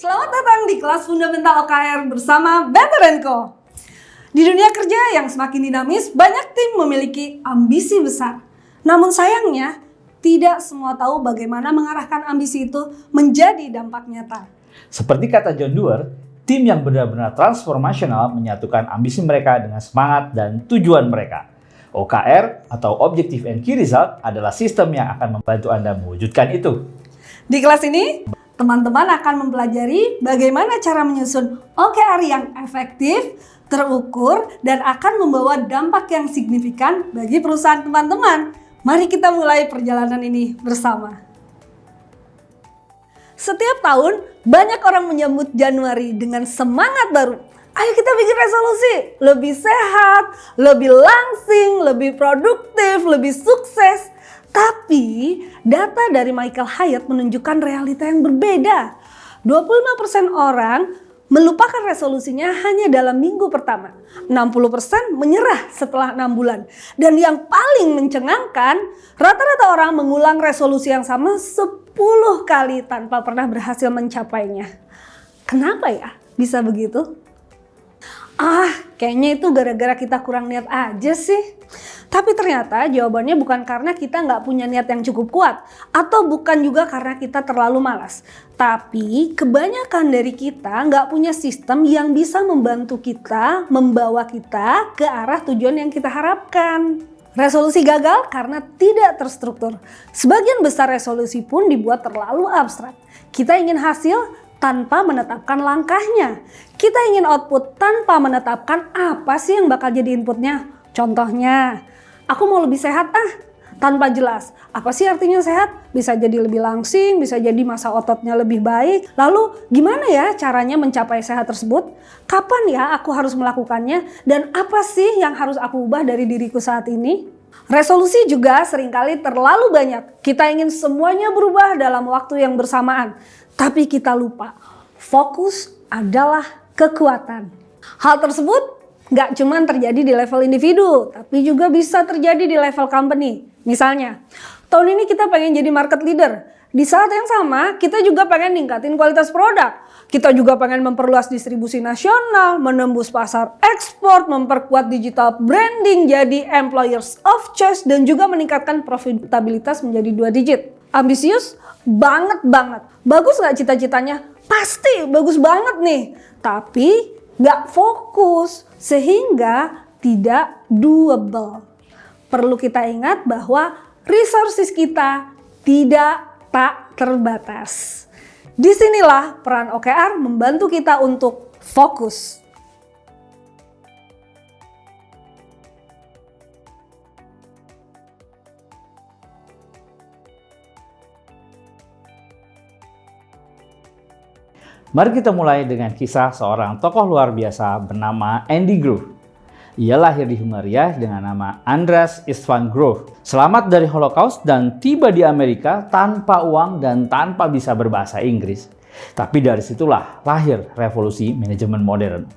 Selamat datang di kelas Fundamental OKR bersama Better & Co. Di dunia kerja yang semakin dinamis, banyak tim memiliki ambisi besar. Namun sayangnya, tidak semua tahu bagaimana mengarahkan ambisi itu menjadi dampak nyata. Seperti kata John Doerr, tim yang benar-benar transformasional menyatukan ambisi mereka dengan semangat dan tujuan mereka. OKR atau Objective and Key Result adalah sistem yang akan membantu Anda mewujudkan itu. Di kelas ini, teman-teman akan mempelajari bagaimana cara menyusun OKR yang efektif, terukur, dan akan membawa dampak yang signifikan bagi perusahaan teman-teman. Mari kita mulai perjalanan ini bersama. Setiap tahun, banyak orang menyambut Januari dengan semangat baru. Ayo kita bikin resolusi, lebih sehat, lebih langsing, lebih produktif, lebih sukses. Tapi data dari Michael Hyatt menunjukkan realita yang berbeda. 25% orang melupakan resolusinya hanya dalam minggu pertama. 60% menyerah setelah 6 bulan. Dan yang paling mencengangkan, rata-rata orang mengulang resolusi yang sama 10 kali tanpa pernah berhasil mencapainya. Kenapa ya bisa begitu? Kayaknya itu gara-gara kita kurang niat aja sih. Tapi ternyata jawabannya bukan karena kita nggak punya niat yang cukup kuat. Atau bukan juga karena kita terlalu malas. Tapi kebanyakan dari kita nggak punya sistem yang bisa membantu kita, membawa kita ke arah tujuan yang kita harapkan. Resolusi gagal karena tidak terstruktur. Sebagian besar resolusi pun dibuat terlalu abstrak. Kita ingin hasil tanpa menetapkan langkahnya. Kita ingin output tanpa menetapkan apa sih yang bakal jadi inputnya. Contohnya, aku mau lebih sehat tanpa jelas. Apa sih artinya sehat? Bisa jadi lebih langsing, bisa jadi masa ototnya lebih baik. Lalu gimana ya caranya mencapai sehat tersebut? Kapan ya aku harus melakukannya? Dan apa sih yang harus aku ubah dari diriku saat ini? Resolusi juga seringkali terlalu banyak. Kita ingin semuanya berubah dalam waktu yang bersamaan. Tapi kita lupa, fokus adalah kekuatan. Hal tersebut nggak cuma terjadi di level individu, tapi juga bisa terjadi di level company. Misalnya, tahun ini kita pengen jadi market leader. Di saat yang sama, kita juga pengen ningkatin kualitas produk. Kita juga pengen memperluas distribusi nasional, menembus pasar ekspor, memperkuat digital branding jadi employers of choice, dan juga meningkatkan profitabilitas menjadi 2 digit. Ambisius? Banget. Bagus nggak cita-citanya? Pasti bagus banget nih. Tapi nggak fokus sehingga tidak doable. Perlu kita ingat bahwa resources kita tidak tak terbatas. Disinilah peran OKR membantu kita untuk fokus. Mari kita mulai dengan kisah seorang tokoh luar biasa bernama Andy Grove. Ia lahir di Hungaria dengan nama Andras Istvan Grove. Selamat dari Holocaust dan tiba di Amerika tanpa uang dan tanpa bisa berbahasa Inggris. Tapi dari situlah lahir revolusi manajemen modern.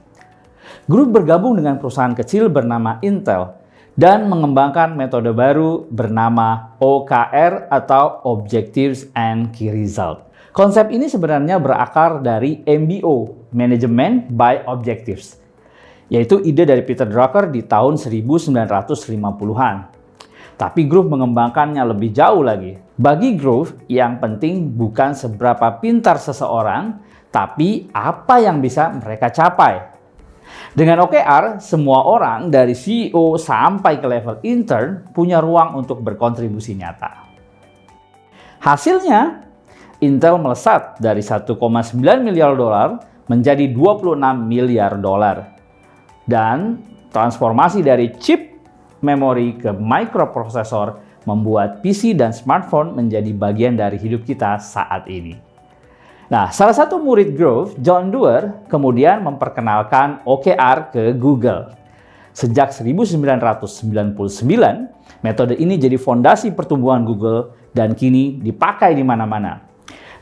Grove bergabung dengan perusahaan kecil bernama Intel dan mengembangkan metode baru bernama OKR atau Objectives and Key Result. Konsep ini sebenarnya berakar dari MBO, Management by Objectives, yaitu ide dari Peter Drucker di tahun 1950-an. Tapi Grove mengembangkannya lebih jauh lagi. Bagi Grove, yang penting bukan seberapa pintar seseorang, tapi apa yang bisa mereka capai. Dengan OKR, semua orang dari CEO sampai ke level intern punya ruang untuk berkontribusi nyata. Hasilnya, Intel melesat dari 1,9 miliar dolar menjadi 26 miliar dolar. Dan transformasi dari chip memori ke microprosesor membuat PC dan smartphone menjadi bagian dari hidup kita saat ini. Nah, salah satu murid Grove, John Doerr, kemudian memperkenalkan OKR ke Google. Sejak 1999, metode ini jadi fondasi pertumbuhan Google dan kini dipakai di mana-mana.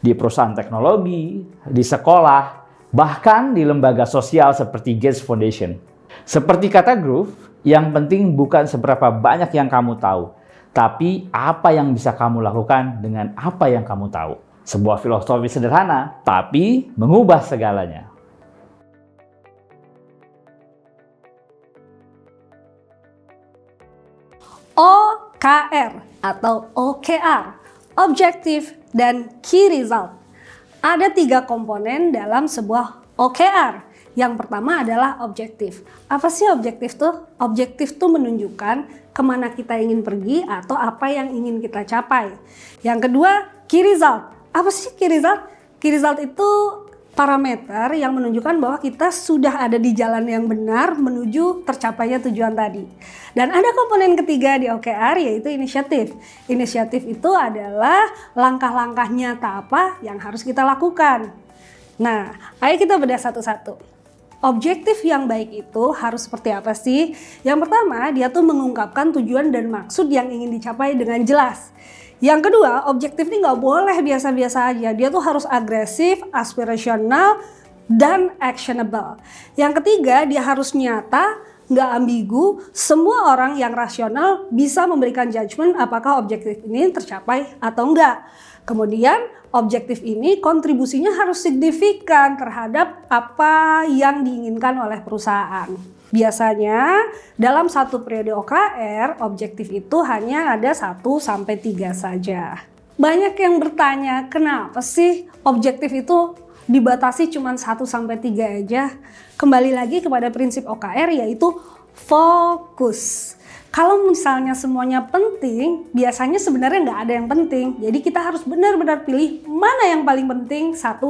Di perusahaan teknologi, di sekolah, bahkan di lembaga sosial seperti Gates Foundation. Seperti kata Grove, yang penting bukan seberapa banyak yang kamu tahu, tapi apa yang bisa kamu lakukan dengan apa yang kamu tahu. Sebuah filosofi sederhana, tapi mengubah segalanya. OKR atau OKR, Objective dan Key Result. Ada 3 komponen dalam sebuah OKR. Yang pertama adalah objektif. Apa sih objektif tuh? Objektif tuh menunjukkan kemana kita ingin pergi atau apa yang ingin kita capai. Yang kedua, Key Result. Apa sih Key Result? Key Result itu parameter yang menunjukkan bahwa kita sudah ada di jalan yang benar menuju tercapainya tujuan tadi. Dan ada komponen ketiga di OKR yaitu inisiatif. Inisiatif itu adalah langkah-langkah nyata apa yang harus kita lakukan. Nah, ayo kita bedah satu-satu. Objektif yang baik itu harus seperti apa sih? Yang pertama, dia tuh mengungkapkan tujuan dan maksud yang ingin dicapai dengan jelas. Yang kedua, objektif ini nggak boleh biasa-biasa aja. Dia tuh harus agresif, aspirasional, dan actionable. Yang ketiga, dia harus nyata, nggak ambigu. Semua orang yang rasional bisa memberikan judgement apakah objektif ini tercapai atau enggak. Kemudian, objektif ini kontribusinya harus signifikan terhadap apa yang diinginkan oleh perusahaan. Biasanya dalam satu periode OKR, objektif itu hanya ada 1-3 saja. Banyak yang bertanya, kenapa sih objektif itu dibatasi cuma 1-3 aja? Kembali lagi kepada prinsip OKR yaitu fokus. Kalau misalnya semuanya penting, biasanya sebenarnya nggak ada yang penting. Jadi kita harus benar-benar pilih mana yang paling penting 1-3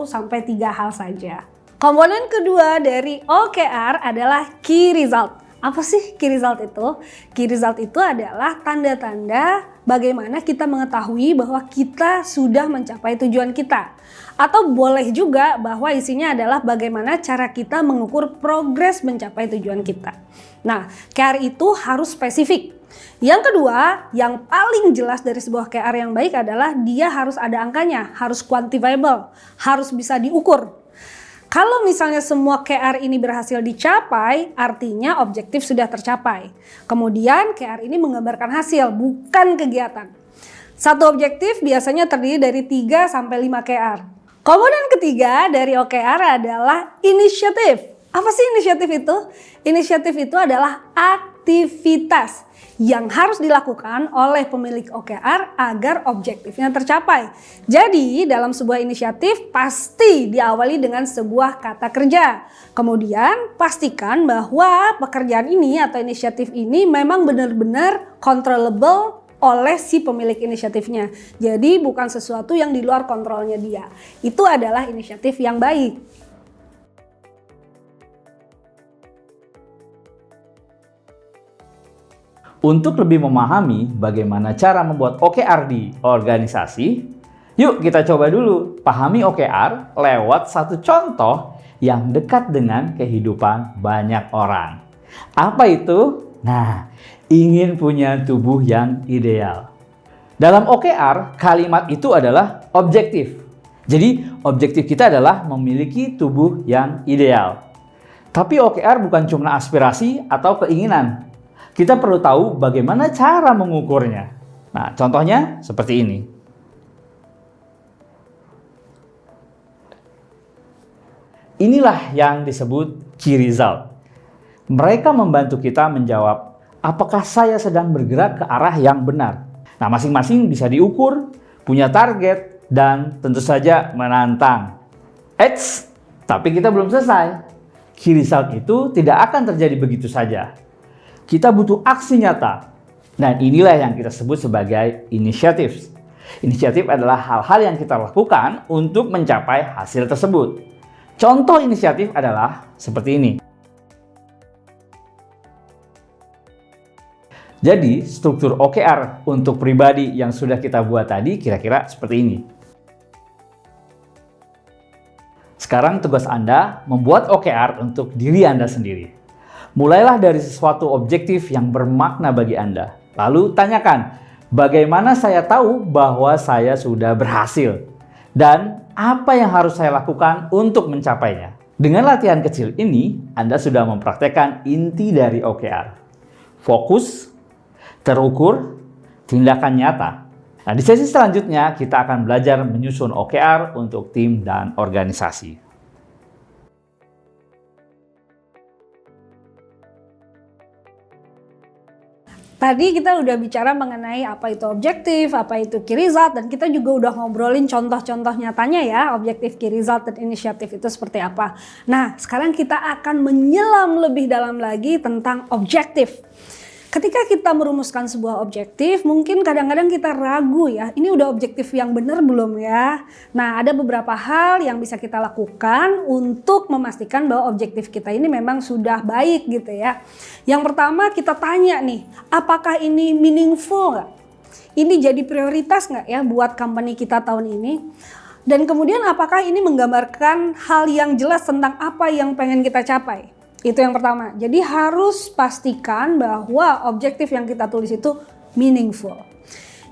hal saja. Komponen kedua dari OKR adalah Key Result. Apa sih Key Result itu? Key Result itu adalah tanda-tanda bagaimana kita mengetahui bahwa kita sudah mencapai tujuan kita. Atau boleh juga bahwa isinya adalah bagaimana cara kita mengukur progres mencapai tujuan kita. Nah, KR itu harus spesifik. Yang kedua, yang paling jelas dari sebuah KR yang baik adalah dia harus ada angkanya, harus quantifiable, harus bisa diukur. Kalau misalnya semua KR ini berhasil dicapai, artinya objektif sudah tercapai. Kemudian KR ini menggambarkan hasil, bukan kegiatan. Satu objektif biasanya terdiri dari 3-5 KR. Komponen ketiga dari OKR adalah inisiatif. Apa sih inisiatif itu? Inisiatif itu adalah aktivitas yang harus dilakukan oleh pemilik OKR agar objektifnya tercapai. Jadi dalam sebuah inisiatif pasti diawali dengan sebuah kata kerja. Kemudian pastikan bahwa pekerjaan ini atau inisiatif ini memang benar-benar controllable oleh si pemilik inisiatifnya. Jadi bukan sesuatu yang di luar kontrolnya dia. Itu adalah inisiatif yang baik. Untuk lebih memahami bagaimana cara membuat OKR di organisasi, yuk kita coba dulu pahami OKR lewat satu contoh yang dekat dengan kehidupan banyak orang. Apa itu? Nah, ingin punya tubuh yang ideal. Dalam OKR, kalimat itu adalah objektif. Jadi, objektif kita adalah memiliki tubuh yang ideal. Tapi OKR bukan cuma aspirasi atau keinginan. Kita perlu tahu bagaimana cara mengukurnya. Nah, contohnya seperti ini. Inilah yang disebut key result. Mereka membantu kita menjawab, apakah saya sedang bergerak ke arah yang benar? Nah, masing-masing bisa diukur, punya target, dan tentu saja menantang. Eits, tapi kita belum selesai. Key result itu tidak akan terjadi begitu saja. Kita butuh aksi nyata. Dan inilah yang kita sebut sebagai inisiatif. Inisiatif adalah hal-hal yang kita lakukan untuk mencapai hasil tersebut. Contoh inisiatif adalah seperti ini. Jadi, struktur OKR untuk pribadi yang sudah kita buat tadi kira-kira seperti ini. Sekarang tugas Anda membuat OKR untuk diri Anda sendiri. Mulailah dari sesuatu objektif yang bermakna bagi Anda. Lalu tanyakan, bagaimana saya tahu bahwa saya sudah berhasil? Dan apa yang harus saya lakukan untuk mencapainya? Dengan latihan kecil ini, Anda sudah mempraktekkan inti dari OKR. Fokus, terukur, tindakan nyata. Nah, di sesi selanjutnya kita akan belajar menyusun OKR untuk tim dan organisasi. Tadi kita udah bicara mengenai apa itu objektif, apa itu key result, dan kita juga udah ngobrolin contoh-contoh nyatanya ya, objektif, key result, dan inisiatif itu seperti apa. Nah, sekarang kita akan menyelam lebih dalam lagi tentang objektif. Ketika kita merumuskan sebuah objektif, mungkin kadang-kadang kita ragu ya, ini udah objektif yang benar belum ya? Nah, ada beberapa hal yang bisa kita lakukan untuk memastikan bahwa objektif kita ini memang sudah baik gitu ya. Yang pertama kita tanya nih, apakah ini meaningful nggak? Ini jadi prioritas nggak ya buat company kita tahun ini? Dan kemudian apakah ini menggambarkan hal yang jelas tentang apa yang pengen kita capai? Itu yang pertama. Jadi harus pastikan bahwa objektif yang kita tulis itu meaningful.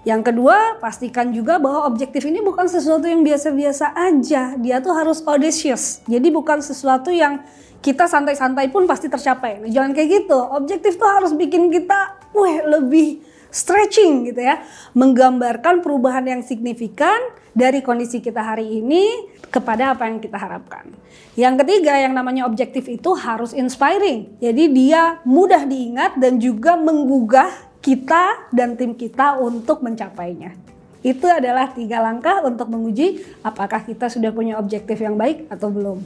Yang kedua, pastikan juga bahwa objektif ini bukan sesuatu yang biasa-biasa aja. Dia tuh harus audacious. Jadi bukan sesuatu yang kita santai-santai pun pasti tercapai. Nah, jangan kayak gitu. Objektif tuh harus bikin kita lebih stretching gitu ya. Menggambarkan perubahan yang signifikan dari kondisi kita hari ini kepada apa yang kita harapkan. Yang ketiga, yang namanya objektif itu harus inspiring. Jadi dia mudah diingat dan juga menggugah kita dan tim kita untuk mencapainya. Itu adalah 3 langkah untuk menguji apakah kita sudah punya objektif yang baik atau belum.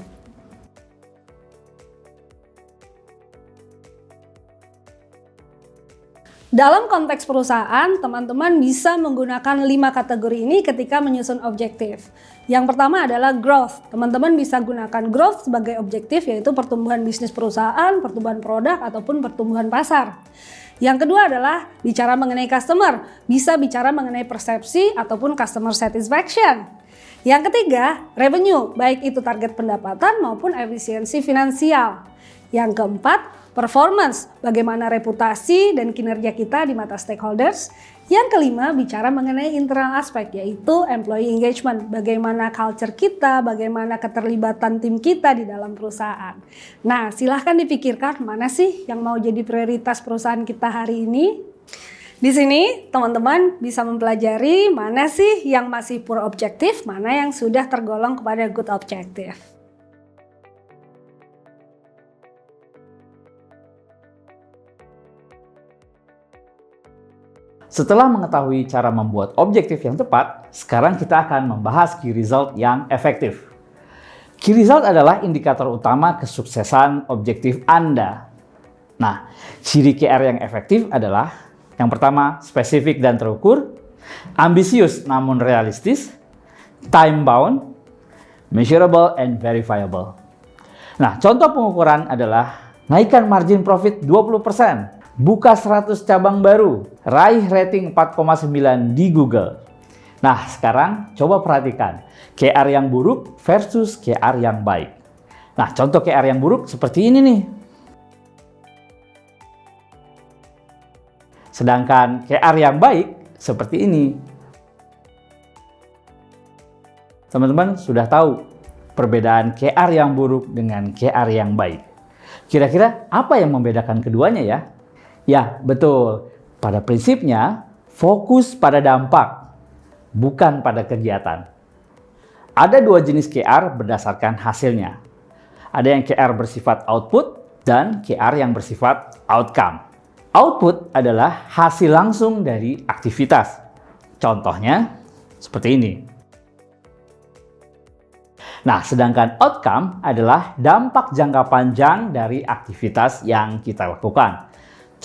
Dalam konteks perusahaan, teman-teman bisa menggunakan 5 kategori ini ketika menyusun objektif. Yang pertama adalah growth. Teman-teman bisa gunakan growth sebagai objektif, yaitu pertumbuhan bisnis perusahaan, pertumbuhan produk, ataupun pertumbuhan pasar. Yang kedua adalah bicara mengenai customer. Bisa bicara mengenai persepsi ataupun customer satisfaction. Yang ketiga, revenue, baik itu target pendapatan maupun efisiensi finansial. Yang keempat, performance, bagaimana reputasi dan kinerja kita di mata stakeholders. Yang kelima, bicara mengenai internal aspek, yaitu employee engagement, bagaimana culture kita, bagaimana keterlibatan tim kita di dalam perusahaan. Nah, silahkan dipikirkan mana sih yang mau jadi prioritas perusahaan kita hari ini. Di sini teman-teman bisa mempelajari mana sih yang masih poor objektif, mana yang sudah tergolong kepada good objective. Setelah mengetahui cara membuat objektif yang tepat, sekarang kita akan membahas key result yang efektif. Key result adalah indikator utama kesuksesan objektif Anda. Nah, ciri KR yang efektif adalah yang pertama, spesifik dan terukur, ambisius namun realistis, time bound, measurable and verifiable. Nah, contoh pengukuran adalah naikkan margin profit 20%. Buka 100 cabang baru, raih rating 4,9 di Google. Nah, sekarang coba perhatikan KR yang buruk versus KR yang baik. Nah, contoh KR yang buruk seperti ini nih. Sedangkan KR yang baik seperti ini. Teman-teman sudah tahu perbedaan KR yang buruk dengan KR yang baik. Kira-kira apa yang membedakan keduanya ya? Ya, betul. Pada prinsipnya, fokus pada dampak, bukan pada kegiatan. Ada 2 jenis KR berdasarkan hasilnya. Ada yang KR bersifat output dan KR yang bersifat outcome. Output adalah hasil langsung dari aktivitas. Contohnya seperti ini. Nah, sedangkan outcome adalah dampak jangka panjang dari aktivitas yang kita lakukan.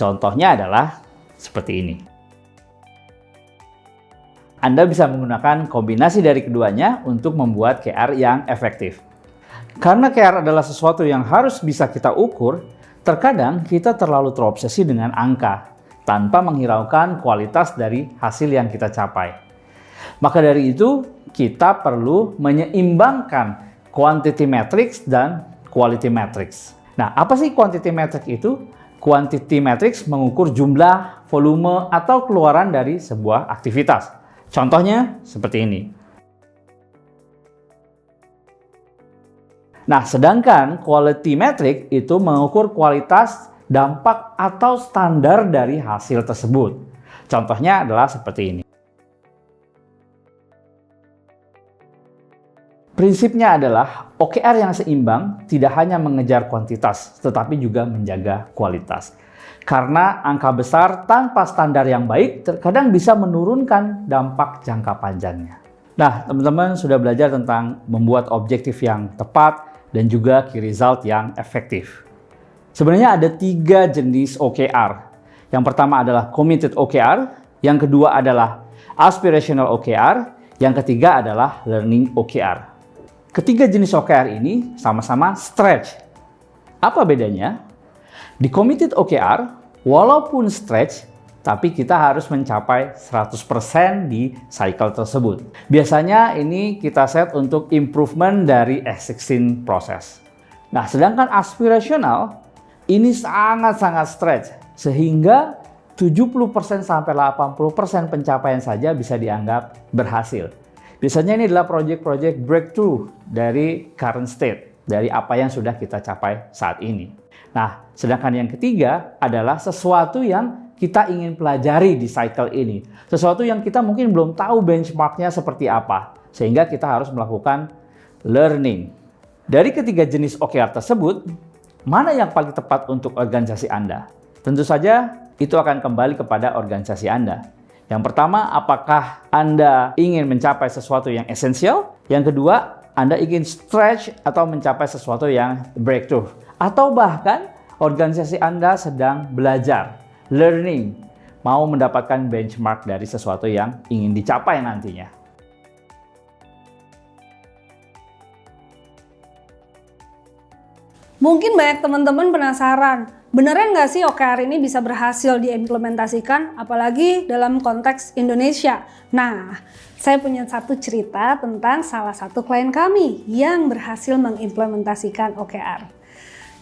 Contohnya adalah seperti ini. Anda bisa menggunakan kombinasi dari keduanya untuk membuat KR yang efektif. Karena KR adalah sesuatu yang harus bisa kita ukur, terkadang kita terlalu terobsesi dengan angka, tanpa menghiraukan kualitas dari hasil yang kita capai. Maka dari itu, kita perlu menyeimbangkan quantity metrics dan quality metrics. Nah, apa sih quantity metrics itu? Quantity metrics mengukur jumlah, volume, atau keluaran dari sebuah aktivitas. Contohnya seperti ini. Nah, sedangkan quality metric itu mengukur kualitas, dampak, atau standar dari hasil tersebut. Contohnya adalah seperti ini. Prinsipnya adalah OKR yang seimbang tidak hanya mengejar kuantitas, tetapi juga menjaga kualitas. Karena angka besar tanpa standar yang baik terkadang bisa menurunkan dampak jangka panjangnya. Nah, teman-teman sudah belajar tentang membuat objektif yang tepat dan juga key result yang efektif. Sebenarnya ada 3 jenis OKR. Yang pertama adalah committed OKR, yang kedua adalah aspirational OKR, yang ketiga adalah learning OKR. Ketiga jenis OKR ini sama-sama stretch. Apa bedanya? Di committed OKR, walaupun stretch, tapi kita harus mencapai 100% di cycle tersebut. Biasanya ini kita set untuk improvement dari existing process. Nah, sedangkan aspirational ini sangat-sangat stretch, sehingga 70% sampai 80% pencapaian saja bisa dianggap berhasil. Biasanya ini adalah project-project breakthrough dari current state, dari apa yang sudah kita capai saat ini. Nah, sedangkan yang ketiga adalah sesuatu yang kita ingin pelajari di cycle ini. Sesuatu yang kita mungkin belum tahu benchmarknya seperti apa, sehingga kita harus melakukan learning. Dari ketiga jenis OKR tersebut, mana yang paling tepat untuk organisasi Anda? Tentu saja itu akan kembali kepada organisasi Anda. Yang pertama, apakah Anda ingin mencapai sesuatu yang esensial? Yang kedua, Anda ingin stretch atau mencapai sesuatu yang breakthrough? Atau bahkan organisasi Anda sedang belajar, learning, mau mendapatkan benchmark dari sesuatu yang ingin dicapai nantinya. Mungkin banyak teman-teman penasaran, beneran nggak sih OKR ini bisa berhasil diimplementasikan, apalagi dalam konteks Indonesia? Nah, saya punya satu cerita tentang salah satu klien kami yang berhasil mengimplementasikan OKR.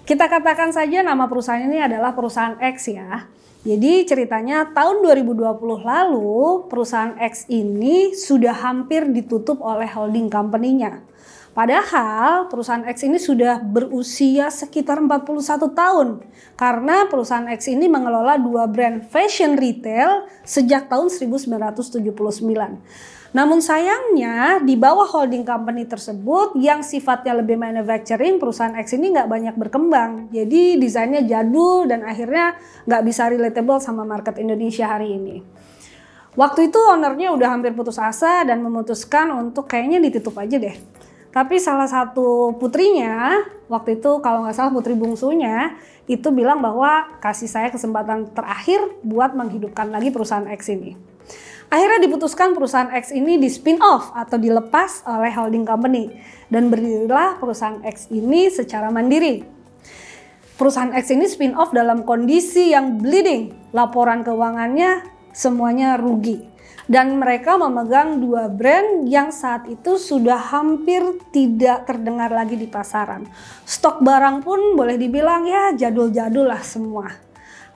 Kita katakan saja nama perusahaan ini adalah perusahaan X ya. Jadi ceritanya tahun 2020 lalu perusahaan X ini sudah hampir ditutup oleh holding company-nya. Padahal perusahaan X ini sudah berusia sekitar 41 tahun karena perusahaan X ini mengelola 2 brand fashion retail sejak tahun 1979. Namun sayangnya di bawah holding company tersebut yang sifatnya lebih manufacturing, perusahaan X ini nggak banyak berkembang. Jadi desainnya jadul dan akhirnya nggak bisa relatable sama market Indonesia hari ini. Waktu itu ownernya udah hampir putus asa dan memutuskan untuk kayaknya ditutup aja deh. Tapi salah satu putrinya, waktu itu kalau nggak salah putri bungsunya, itu bilang bahwa kasih saya kesempatan terakhir buat menghidupkan lagi perusahaan X ini. Akhirnya diputuskan perusahaan X ini di spin off atau dilepas oleh holding company. Dan berdirilah perusahaan X ini secara mandiri. Perusahaan X ini spin off dalam kondisi yang bleeding. Laporan keuangannya semuanya rugi. Dan mereka memegang 2 brand yang saat itu sudah hampir tidak terdengar lagi di pasaran. Stok barang pun boleh dibilang ya jadul-jadul lah semua.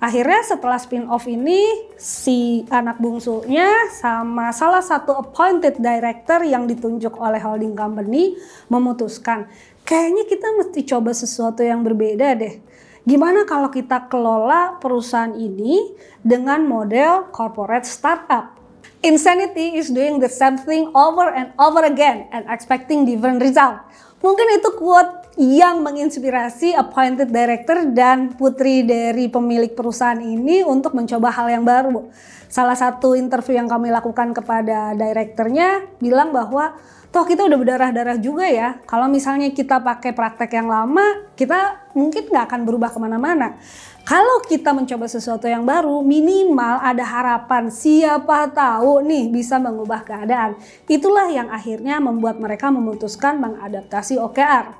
Akhirnya setelah spin-off ini si anak bungsunya sama salah satu appointed director yang ditunjuk oleh holding company memutuskan kayaknya kita mesti coba sesuatu yang berbeda deh. Gimana kalau kita kelola perusahaan ini dengan model corporate startup? Insanity is doing the same thing over and over again and expecting different result. Mungkin itu quote yang menginspirasi appointed director dan putri dari pemilik perusahaan ini untuk mencoba hal yang baru. Salah satu interview yang kami lakukan kepada direkturnya bilang bahwa toh kita udah berdarah-darah juga ya. Kalau misalnya kita pakai praktek yang lama, kita mungkin nggak akan berubah kemana-mana. Kalau kita mencoba sesuatu yang baru, minimal ada harapan siapa tahu nih bisa mengubah keadaan. Itulah yang akhirnya membuat mereka memutuskan mengadaptasi OKR.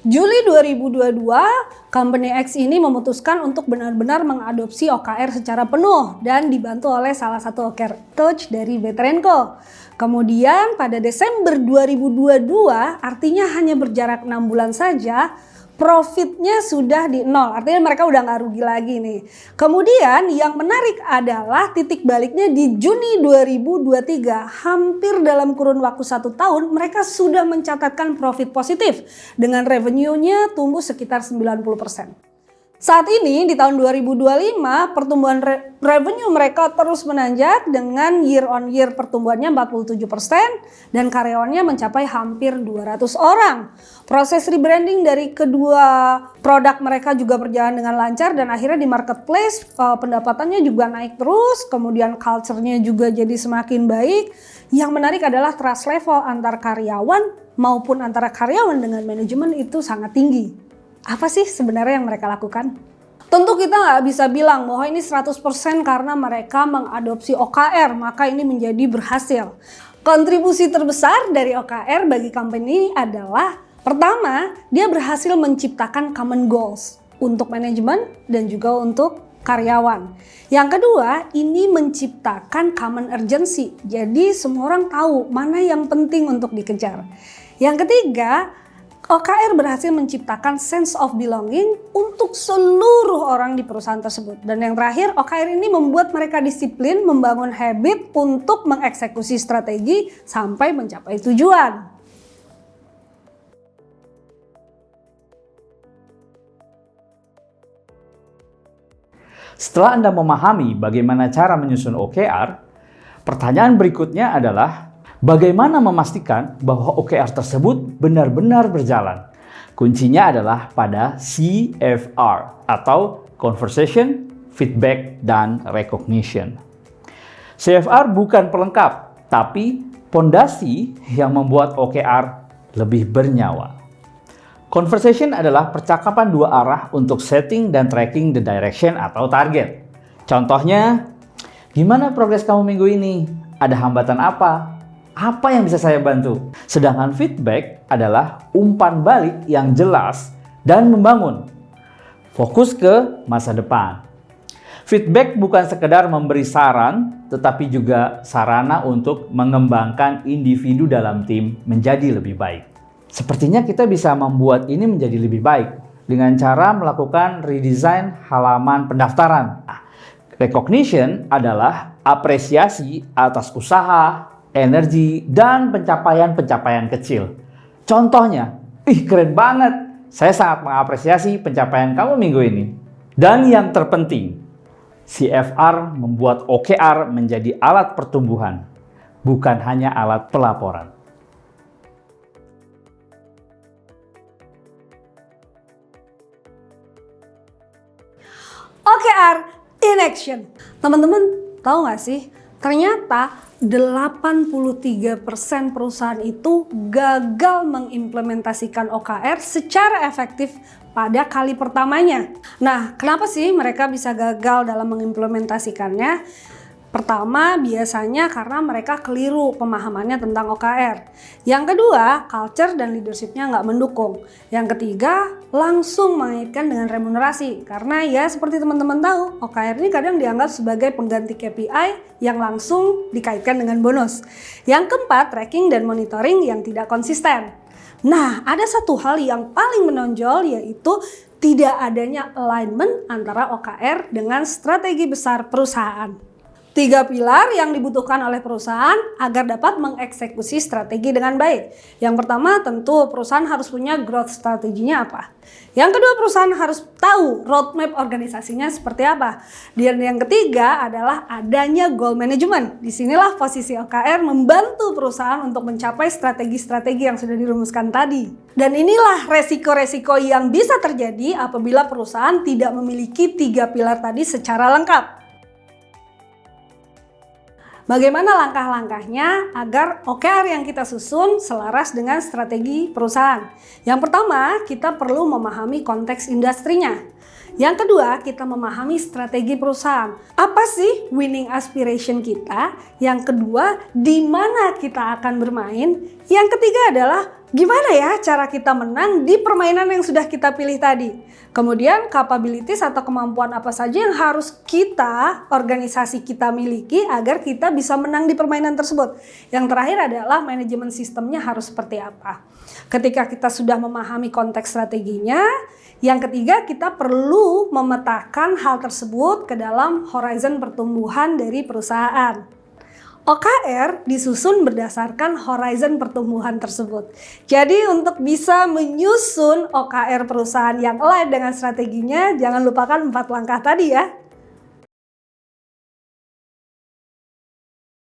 Juli 2022, Company X ini memutuskan untuk benar-benar mengadopsi OKR secara penuh dan dibantu oleh salah satu OKR coach dari Veteranco. Kemudian pada Desember 2022, artinya hanya berjarak 6 bulan saja, profitnya sudah di nol, artinya mereka udah nggak rugi lagi nih. Kemudian yang menarik adalah titik baliknya di Juni 2023, hampir dalam kurun waktu 1 tahun mereka sudah mencatatkan profit positif dengan revenue-nya tumbuh sekitar 90%. Saat ini di tahun 2025 pertumbuhan revenue mereka terus menanjak dengan year on year pertumbuhannya 47% dan karyawannya mencapai hampir 200 orang. Proses rebranding dari kedua produk mereka juga berjalan dengan lancar dan akhirnya di marketplace pendapatannya juga naik terus, kemudian culture-nya juga jadi semakin baik. Yang menarik adalah trust level antar karyawan maupun antara karyawan dengan manajemen itu sangat tinggi. Apa sih sebenarnya yang mereka lakukan? Tentu kita nggak bisa bilang bahwa ini 100% karena mereka mengadopsi OKR, maka ini menjadi berhasil. Kontribusi terbesar dari OKR bagi company adalah pertama, dia berhasil menciptakan common goals untuk manajemen dan juga untuk karyawan. Yang kedua, ini menciptakan common urgency. Jadi semua orang tahu mana yang penting untuk dikejar. Yang ketiga, OKR berhasil menciptakan sense of belonging untuk seluruh orang di perusahaan tersebut. Dan yang terakhir, OKR ini membuat mereka disiplin membangun habit untuk mengeksekusi strategi sampai mencapai tujuan. Setelah Anda memahami bagaimana cara menyusun OKR, pertanyaan berikutnya adalah bagaimana memastikan bahwa OKR tersebut benar-benar berjalan? Kuncinya adalah pada CFR atau Conversation, Feedback, dan Recognition. CFR bukan pelengkap, tapi pondasi yang membuat OKR lebih bernyawa. Conversation adalah percakapan dua arah untuk setting dan tracking the direction atau target. Contohnya, gimana progres kamu minggu ini? Ada hambatan apa? Apa yang bisa saya bantu? Sedangkan feedback adalah umpan balik yang jelas dan membangun. Fokus ke masa depan. Feedback bukan sekedar memberi saran, tetapi juga sarana untuk mengembangkan individu dalam tim menjadi lebih baik. Sepertinya kita bisa membuat ini menjadi lebih baik dengan cara melakukan redesign halaman pendaftaran. Recognition adalah apresiasi atas usaha, energi, dan pencapaian-pencapaian kecil. Contohnya, keren banget, saya sangat mengapresiasi pencapaian kamu minggu ini. Dan yang terpenting, CFR membuat OKR menjadi alat pertumbuhan, bukan hanya alat pelaporan. OKR in action. Teman-teman tahu nggak sih? Ternyata 83% perusahaan itu gagal mengimplementasikan OKR secara efektif pada kali pertamanya. Nah, kenapa sih mereka bisa gagal dalam mengimplementasikannya? Pertama, biasanya karena mereka keliru pemahamannya tentang OKR. Yang kedua, culture dan leadership-nya nggak mendukung. Yang ketiga, langsung mengaitkan dengan remunerasi. Karena ya seperti teman-teman tahu, OKR ini kadang dianggap sebagai pengganti KPI yang langsung dikaitkan dengan bonus. Yang keempat, tracking dan monitoring yang tidak konsisten. Nah, ada satu hal yang paling menonjol yaitu tidak adanya alignment antara OKR dengan strategi besar perusahaan. 3 pilar yang dibutuhkan oleh perusahaan agar dapat mengeksekusi strategi dengan baik. Yang pertama tentu perusahaan harus punya growth strateginya apa. Yang kedua perusahaan harus tahu roadmap organisasinya seperti apa. Dan yang ketiga adalah adanya goal management. Disinilah posisi OKR membantu perusahaan untuk mencapai strategi-strategi yang sudah dirumuskan tadi. Dan inilah resiko-resiko yang bisa terjadi apabila perusahaan tidak memiliki 3 pilar tadi secara lengkap. Bagaimana langkah-langkahnya agar OKR yang kita susun selaras dengan strategi perusahaan? Yang pertama, kita perlu memahami konteks industrinya. Yang kedua, kita memahami strategi perusahaan. Apa sih winning aspiration kita? Yang kedua, di mana kita akan bermain? Yang ketiga adalah gimana ya cara kita menang di permainan yang sudah kita pilih tadi? Kemudian capabilities atau kemampuan apa saja yang harus kita, organisasi kita miliki agar kita bisa menang di permainan tersebut. Yang terakhir adalah manajemen sistemnya harus seperti apa. Ketika kita sudah memahami konteks strateginya, yang ketiga kita perlu memetakan hal tersebut ke dalam horizon pertumbuhan dari perusahaan. OKR disusun berdasarkan horizon pertumbuhan tersebut. Jadi untuk bisa menyusun OKR perusahaan yang align dengan strateginya, jangan lupakan 4 langkah tadi ya.